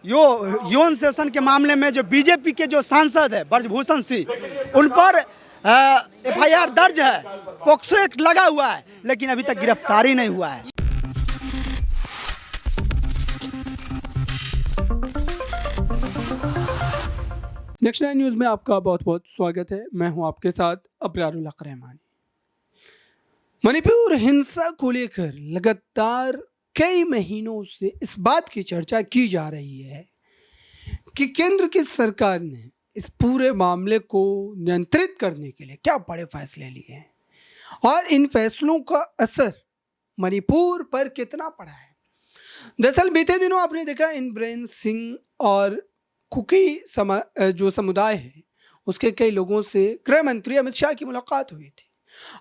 यौन शोषण के मामले में जो बीजेपी के जो सांसद है ब्रजभूषण सिंह, उन पर FIR दर्ज है, पॉक्सो एक्ट लगा हुआ है, लेकिन अभी तक गिरफ्तारी नहीं हुआ है। नेक्स्ट 9 न्यूज़ में आपका बहुत बहुत स्वागत है। मैं हूं आपके साथ अब्रारुल हक रहमानी। मणिपुर हिंसा को लेकर लगातार कई महीनों से इस बात की चर्चा की जा रही है कि केंद्र की सरकार ने इस पूरे मामले को नियंत्रित करने के लिए क्या बड़े फैसले लिए हैं और इन फैसलों का असर मणिपुर पर कितना पड़ा है। दरअसल बीते दिनों आपने देखा इनब्रेन सिंह और कुकी जो समुदाय है उसके कई लोगों से गृह मंत्री अमित शाह की मुलाकात हुई थी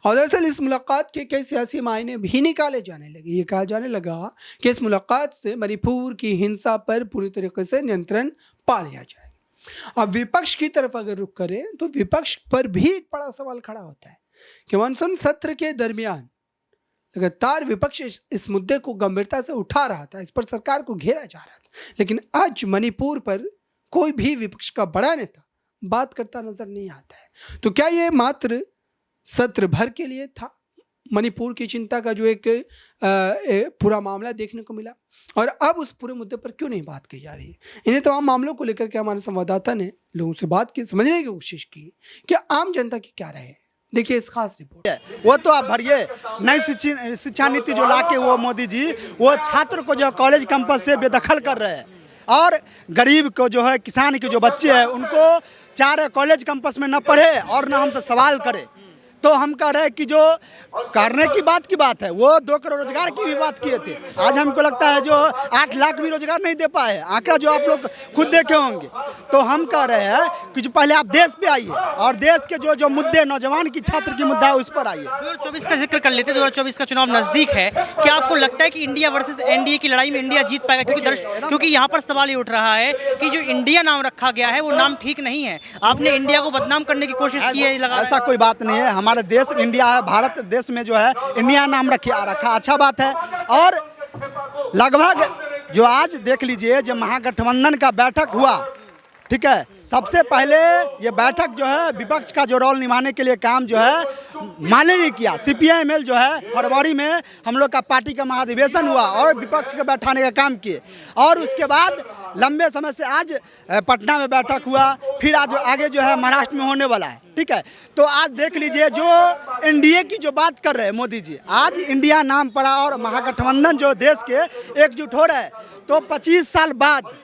और दरअसल इस मुलाकात के कई सियासी मायने भी निकाले जाने लगे। ये कहा जाने लगा कि इस मुलाकात से मणिपुर की हिंसा पर पूरी तरीके से नियंत्रण पा लिया जाएगा। अब विपक्ष की तरफ अगर रुख करें तो विपक्ष पर भी एक बड़ा सवाल खड़ा होता है कि मानसून सत्र के दरमियान लगातार विपक्ष इस मुद्दे को गंभीरता से उठा रहा था, इस पर सरकार को घेरा जा रहा था, लेकिन आज मणिपुर पर कोई भी विपक्ष का बड़ा नेता बात करता नजर नहीं आता है। तो क्या ये मात्र सत्र भर के लिए था मणिपुर की चिंता का जो एक पूरा मामला देखने को मिला, और अब उस पूरे मुद्दे पर क्यों नहीं बात की जा रही है? इन्हें तमाम मामलों को लेकर के हमारे संवाददाता ने लोगों से बात की, समझने की कोशिश की कि आम जनता की क्या राय है। देखिए इस खास रिपोर्ट। वो तो आप भरिए, नई शिक्षा नीति जो लाके वो मोदी जी वो छात्र को जो कॉलेज कैंपस से बेदखल कर रहे हैं, और गरीब को जो है, किसान के जो बच्चे हैं उनको चाहे कॉलेज कैंपस में न पढ़े और न हमसे सवाल करे। तो हम कह रहे हैं कि जो करने की बात है, वो 2 करोड़ रोजगार की भी बात किए थे। आज हमको लगता है जो 8 लाख भी रोजगार नहीं दे पाए, आंकड़ा जो आप लोग खुद देखे होंगे। तो हम कह रहे हैं कि जो पहले आप देश पे आइए और देश के जो मुद्दे, नौजवान की छात्र की मुद्दा है उस पर आइए। 2024 का जिक्र कर लेते हैं। 2024 का चुनाव नजदीक है, क्या आपको लगता है कि इंडिया वर्सेस एनडीए की लड़ाई में इंडिया जीत पाएगा? क्योंकि यहाँ पर सवाल ये उठ रहा है कि जो इंडिया नाम रखा गया है वो नाम ठीक नहीं है। आपने इंडिया को बदनाम करने की कोशिश की है। ऐसा कोई बात नहीं है। हमारे देश इंडिया है, भारत देश में जो है इंडिया नाम रखा अच्छा बात है। और लगभग जो आज देख लीजिए जो महागठबंधन का बैठक हुआ, ठीक है, सबसे पहले ये बैठक जो है विपक्ष का जो रोल निभाने के लिए काम जो है माले ने किया। CPI-ML जो है फरवरी में हम लोग का पार्टी का महाधिवेशन हुआ और विपक्ष के बैठाने का काम किए, और उसके बाद लंबे समय से आज पटना में बैठक हुआ, फिर आज आगे जो है महाराष्ट्र में होने वाला है, ठीक है। तो आज देख लीजिए जो NDA की जो बात कर रहे हैं मोदी जी, आज इंडिया नाम पड़ा और महागठबंधन जो देश के एकजुट हो रहा है। तो 25 साल बाद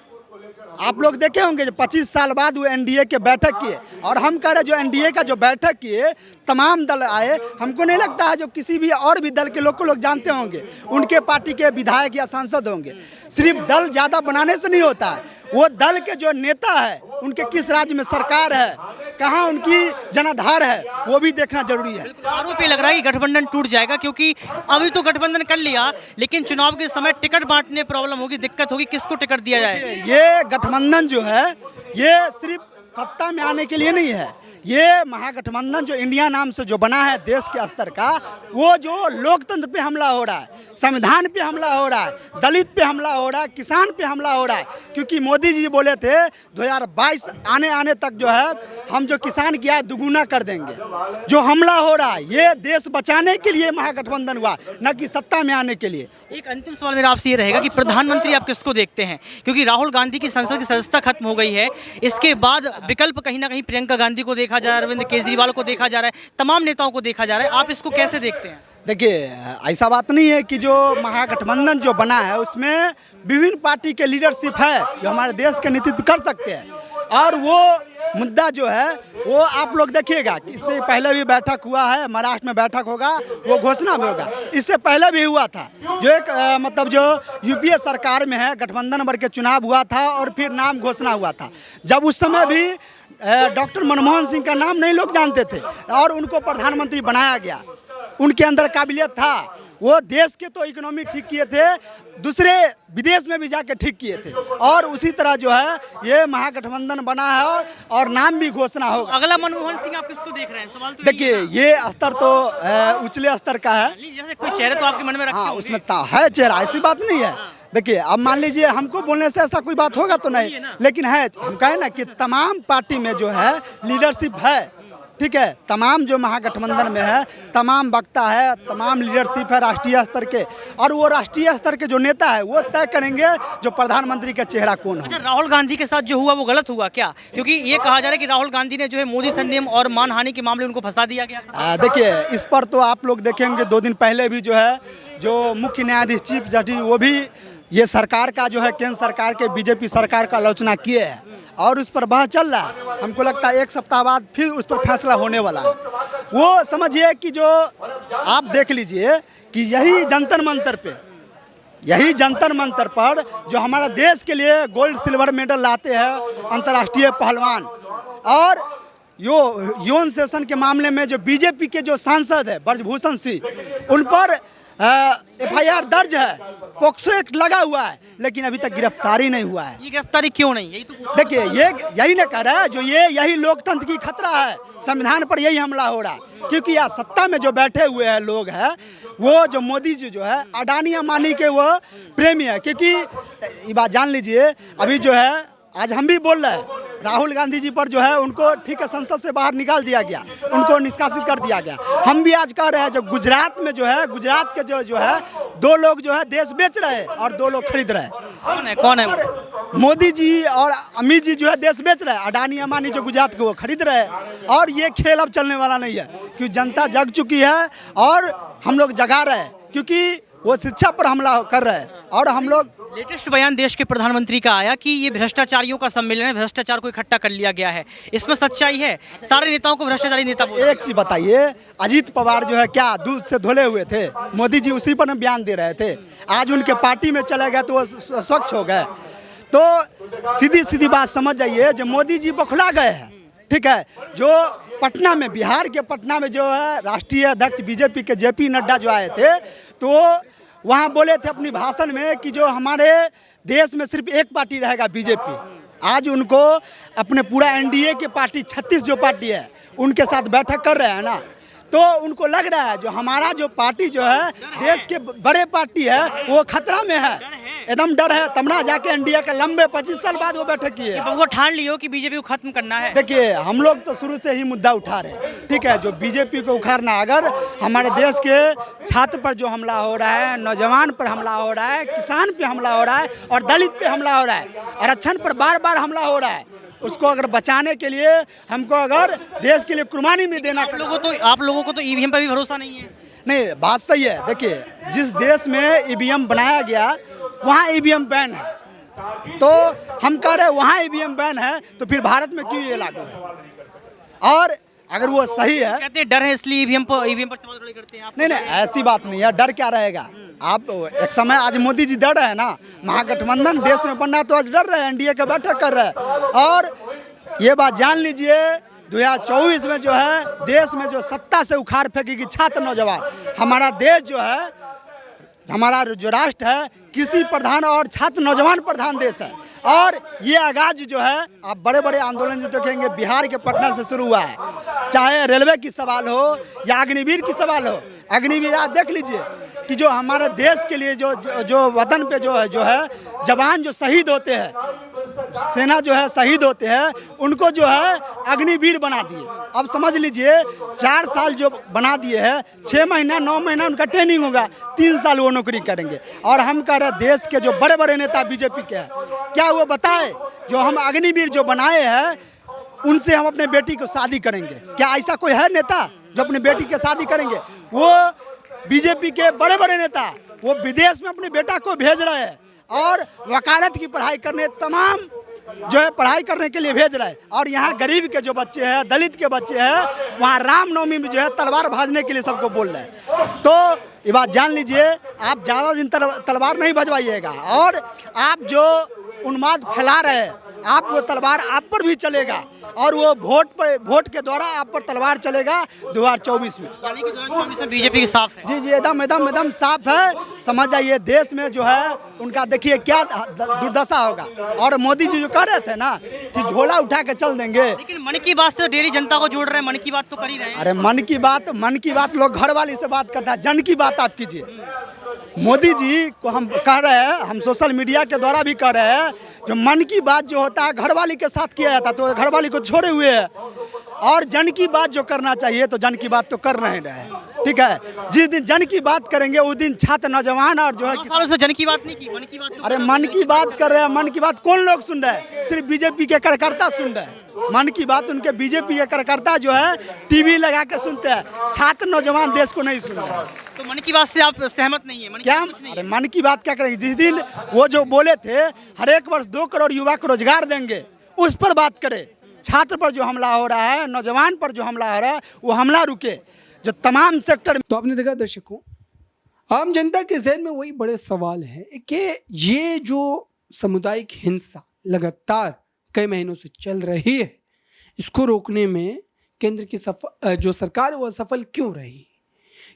आप लोग देखे होंगे जो 25 साल बाद वो NDA के बैठक किए, और हम कह रहे जो NDA का जो बैठक किए तमाम दल आए। हमको नहीं लगता है जो किसी भी और भी दल के लोग को लोग जानते होंगे, उनके पार्टी के विधायक या सांसद होंगे। सिर्फ दल ज़्यादा बनाने से नहीं होता है, वो दल के जो नेता है उनके किस राज्य में सरकार है, कहाँ उनकी जनाधार है, वो भी देखना जरूरी है। आरोप ये लग रहा है कि गठबंधन टूट जाएगा, क्योंकि अभी तो गठबंधन कर लिया, लेकिन चुनाव के समय टिकट बांटने प्रॉब्लम होगी, दिक्कत होगी, किसको टिकट दिया जाए। ये गठबंधन जो है ये सिर्फ सत्ता में आने के लिए नहीं है। ये महागठबंधन जो इंडिया नाम से जो बना है देश के स्तर का, वो जो लोकतंत्र पे हमला हो रहा है, संविधान पे हमला हो रहा है, दलित पे हमला हो रहा है, किसान पे हमला हो रहा है। क्योंकि मोदी जी बोले थे 2022 आने तक जो है हम जो किसान किया है दुगुना कर देंगे। जो हमला हो रहा है ये देश बचाने के लिए महागठबंधन हुआ, न कि सत्ता में आने के लिए। एक अंतिम सवाल मेरा आपसे ये रहेगा कि प्रधानमंत्री आप किसको देखते हैं? क्योंकि राहुल गांधी की संसद की सदस्यता खत्म हो गई है, इसके बाद विकल्प कहीं ना कहीं प्रियंका गांधी को देखा जा रहा है, अरविंद केजरीवाल को देखा जा रहा है, तमाम नेताओं को देखा जा रहा है। आप इसको कैसे देखते हैं? देखिए ऐसा बात नहीं है कि जो महागठबंधन जो बना है उसमें विभिन्न पार्टी के लीडरशिप है जो हमारे देश के नेतृत्व कर सकते हैं, और वो मुद्दा जो है वो आप लोग देखिएगा कि इससे पहले भी बैठक हुआ है, महाराष्ट्र में बैठक होगा, वो घोषणा भी होगा। इससे पहले भी हुआ था जो एक मतलब जो UPA सरकार में है गठबंधन भर के चुनाव हुआ था और फिर नाम घोषणा हुआ था। जब उस समय भी डॉक्टर मनमोहन सिंह का नाम नहीं लोग जानते थे और उनको प्रधानमंत्री बनाया गया। उनके अंदर काबिलियत था, वो देश के तो इकोनॉमी ठीक किए थे, दूसरे विदेश में भी जाके ठीक किए थे। और उसी तरह जो है ये महागठबंधन बना है और नाम भी घोषणा होगा। अगला मनमोहन सिंह आप किसको देख रहे हैं? सवाल तो देखिए ये स्तर तो उछले स्तर का है। जैसे कोई चेहरे तो आपके मन में रखते हाँ होंगे। उसमें है चेहरा, ऐसी बात नहीं है, देखिए अब मान लीजिए हमको बोलने से ऐसा कोई बात होगा तो नहीं, लेकिन है हम कहें ना कि तमाम पार्टी में जो है लीडरशिप है, ठीक है, तमाम जो महागठबंधन में है तमाम वक्ता है, तमाम लीडरशिप है राष्ट्रीय स्तर के, और वो राष्ट्रीय स्तर के जो नेता है वो तय करेंगे जो प्रधानमंत्री का चेहरा कौन हो। अच्छा, राहुल गांधी के साथ जो हुआ वो गलत हुआ क्या? क्योंकि ये कहा जा रहा है कि राहुल गांधी ने जो है मोदी संयम और मानहानि के मामले उनको फंसा दिया गया। देखिए इस पर तो आप लोग देखेंगे 2 दिन पहले भी जो है जो मुख्य न्यायाधीश चीफ जस्टिस वो भी ये सरकार का जो है केंद्र सरकार के बीजेपी सरकार का आलोचना किए हैं और उस पर बहस चल रहा है। हमको लगता है 1 सप्ताह बाद फिर उस पर फैसला होने वाला है। वो समझिए कि जो आप देख लीजिए कि यही जंतर मंतर पर जो हमारा देश के लिए गोल्ड सिल्वर मेडल लाते हैं अंतर्राष्ट्रीय पहलवान, और यौन शोषण के मामले में जो बीजेपी के जो सांसद है ब्रजभूषण सिंह, उन पर FIR दर्ज है, पॉक्सो एक्ट लगा हुआ है, लेकिन अभी तक गिरफ्तारी नहीं हुआ है। ये गिरफ्तारी क्यों नहीं? यही तो देखिए यही ना कह रहा है जो यही लोकतंत्र की खतरा है, संविधान पर यही हमला हो रहा है। क्योंकि यहाँ सत्ता में जो बैठे हुए हैं लोग हैं वो जो मोदी जी जो है अडानी अंबानी के वो प्रेमी है। क्योंकि ये बात जान लीजिए, अभी जो है आज हम भी बोल रहे हैं राहुल गांधी जी पर जो है उनको ठीक है संसद से बाहर निकाल दिया गया, उनको निष्कासित कर दिया गया। हम भी आज कह रहे हैं जो गुजरात में जो है गुजरात के जो है 2 लोग जो है देश बेच रहे हैं और 2 लोग खरीद रहे हैं। कौन है? मोदी जी और अमित जी जो है देश बेच रहे हैं, अडानी अंबानी जो गुजरात को वो खरीद रहे हैं। और ये खेल अब चलने वाला नहीं है क्योंकि जनता जग चुकी है और हम लोग जगा रहे हैं, क्योंकि वो शिक्षा पर हमला कर रहे हैं। और हम लोग लेटेस्ट बयान देश के प्रधानमंत्री का आया कि ये भ्रष्टाचारियों का सम्मेलन है, भ्रष्टाचार को इकट्ठा कर लिया गया है। इसमें सच्चाई है? सारे नेताओं को भ्रष्टाचारी नेता बोल। एक चीज बताइए, अजीत पवार जो है क्या दूध से धुले हुए थे? मोदी जी उसी पर बयान दे रहे थे। आज उनके पार्टी में चले गए तो वो स्वच्छ हो गए। तो सीधी बात समझ जाइए, जो मोदी जी बौखला गए हैं, ठीक है। जो पटना में, बिहार के पटना में जो है राष्ट्रीय अध्यक्ष बीजेपी के JP नड्डा जो आए थे, तो वहाँ बोले थे अपनी भाषण में कि जो हमारे देश में सिर्फ एक पार्टी रहेगा बीजेपी। आज उनको अपने पूरा NDA के पार्टी 36 जो पार्टी है उनके साथ बैठक कर रहे हैं ना, तो उनको लग रहा है जो हमारा जो पार्टी जो है देश के बड़े पार्टी है वो खतरा में है, एकदम डर है। तमना जाके NDA का लंबे 25 साल बाद वो बैठक की है। वो ठान लियो कि बीजेपी को खत्म करना है। देखिए हम लोग तो शुरू से ही मुद्दा उठा रहे हैं, ठीक है। जो बीजेपी को उखाड़ना, अगर हमारे देश के छात्र पर जो हमला हो रहा है, नौजवान पर हमला हो रहा है, किसान पे हमला हो रहा है और दलित पे हमला हो रहा है, आरक्षण पर बार हमला हो रहा है, उसको अगर बचाने के लिए हमको अगर देश के लिए कुर्बानी भी देना। आप लोगों को तो EVM पर भी भरोसा नहीं है? नहीं, बात सही है। देखिए जिस देश में EVM बनाया गया वहाँ EVM बैन है, तो हम कह रहे हैं वहाँ EVM बैन है तो फिर भारत में क्यों ये लागू है? और अगर वो सही है, कहते हैं डर है इसलिए EVM पर सवाल खड़े करते हैं आप। नहीं, ऐसी बात नहीं है। डर क्या रहेगा? आप एक समय आज मोदी जी डर रहे हैं ना, महागठबंधन देश में बनना तो आज डर रहे हैं, NDA का बैठक कर रहे हैं। और ये बात जान लीजिए 2024 में जो है देश में जो सत्ता से उखाड़ फेंकेगी छात्र नौजवान। हमारा देश जो है, हमारा जो राष्ट्र है कृषि प्रधान और छात्र नौजवान प्रधान देश है। और ये आगाज जो है, आप बड़े आंदोलन जो देखेंगे बिहार के पटना से शुरू हुआ है, चाहे रेलवे की सवाल हो या अग्निवीर की सवाल हो। अग्निवीर आप देख लीजिए कि जो हमारे देश के लिए जो वतन पे जो है जवान जो शहीद होते हैं, सेना जो है शहीद होते हैं, उनको जो है अग्निवीर बना दिए। अब समझ लीजिए 4 साल जो बना दिए हैं, 6 महीना 9 महीना उनका ट्रेनिंग होगा, 3 साल वो नौकरी करेंगे। और हम कह रहे हैं देश के जो बड़े नेता बीजेपी के हैं, क्या वो बताए जो हम अग्निवीर जो बनाए हैं उनसे हम अपने बेटी को शादी करेंगे? क्या ऐसा कोई है नेता जो अपने बेटी की शादी करेंगे? वो बीजेपी के बड़े नेता वो विदेश में अपने बेटा को भेज रहे हैं और वकालत की पढ़ाई करने, तमाम जो है पढ़ाई करने के लिए भेज रहे हैं। और यहाँ गरीब के जो बच्चे हैं, दलित के बच्चे हैं, वहाँ रामनवमी में जो है तलवार भाजने के लिए सबको बोल रहे हैं। तो ये बात जान लीजिए, आप ज़्यादा दिन तलवार नहीं भजवाइएगा। और आप जो उन्माद फैला रहे हैं, आप वो तलवार आप पर भी चलेगा और वो वोट के द्वारा आप पर तलवार चलेगा 2024 में। यानी कि 2024 में बीजेपी की साफ है? जी एकदम साफ है। समझ जाइए देश में जो है उनका देखिए क्या दुर्दशा होगा। और मोदी जी जो कह रहे थे ना कि झोला उठा के चल देंगे, लेकिन मन की बात से डेली जनता को जोड़ रहे हैं, मन की बात तो कर ही रहे हैं। अरे मन की बात लोग घर वाली से बात करता है, जन की बात आप कीजिए। मोदी जी को हम कह रहे हैं, हम सोशल मीडिया के द्वारा भी कह रहे हैं, जो मन की बात जो होता है घरवाली के साथ किया जाता, तो घरवाली को छोड़े हुए है, और जन की बात जो करना चाहिए तो जन की बात तो कर नहीं रहे हैं। ठीक है, जिस दिन जन की बात करेंगे उस दिन छात्र नौजवान और जो है 9 सालों से जन की बात नहीं की, मन की बात तो अरे मन की बात कर रहे हैं, मन की बात कौन लोग सुन रहे हैं? सिर्फ बीजेपी के कार्यकर्ता सुन रहे हैं। मन की बात उनके बीजेपी के कार्यकर्ता जो है टीवी लगा के सुनते हैं, छात्र नौजवान देश को नहीं सुन रहे हैं। तो मन की बात से आप सहमत नहीं है? मन की क्या बात कुछ नहीं अरे है। मन की बात क्या करेंगे? जिस दिन वो जो बोले थे हर एक वर्ष 2 करोड़ युवा को रोजगार देंगे, उस पर बात करें। छात्र पर जो हमला हो रहा है, नौजवान पर जो हमला हो रहा है, वो हमला रुके। जो तमाम सेक्टर तो आपने देखा दर्शकों, आम जनता के जहन में वही बड़े सवाल है कि ये जो सामुदायिक हिंसा लगातार कई महीनों से चल रही है, इसको रोकने में केंद्र की जो सरकार है वो असफल क्यों रही?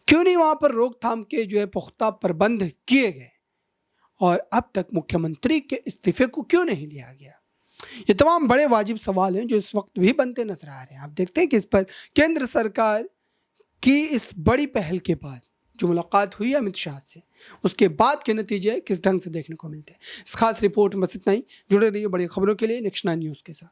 क्यों नहीं वहाँ पर रोकथाम के जो है पुख्ता प्रबंध किए गए, और अब तक मुख्यमंत्री के इस्तीफे को क्यों नहीं लिया गया? ये तमाम बड़े वाजिब सवाल हैं जो इस वक्त भी बनते नजर आ रहे हैं। आप देखते हैं कि इस पर केंद्र सरकार की इस बड़ी पहल के बाद जो मुलाकात हुई है अमित शाह से, उसके बाद के नतीजे किस ढंग से देखने को मिलते हैं। इस खास रिपोर्ट में बस इतना ही। जुड़े रहिए बड़ी खबरों के लिए नेक्स्ट 9 न्यूज़ के साथ।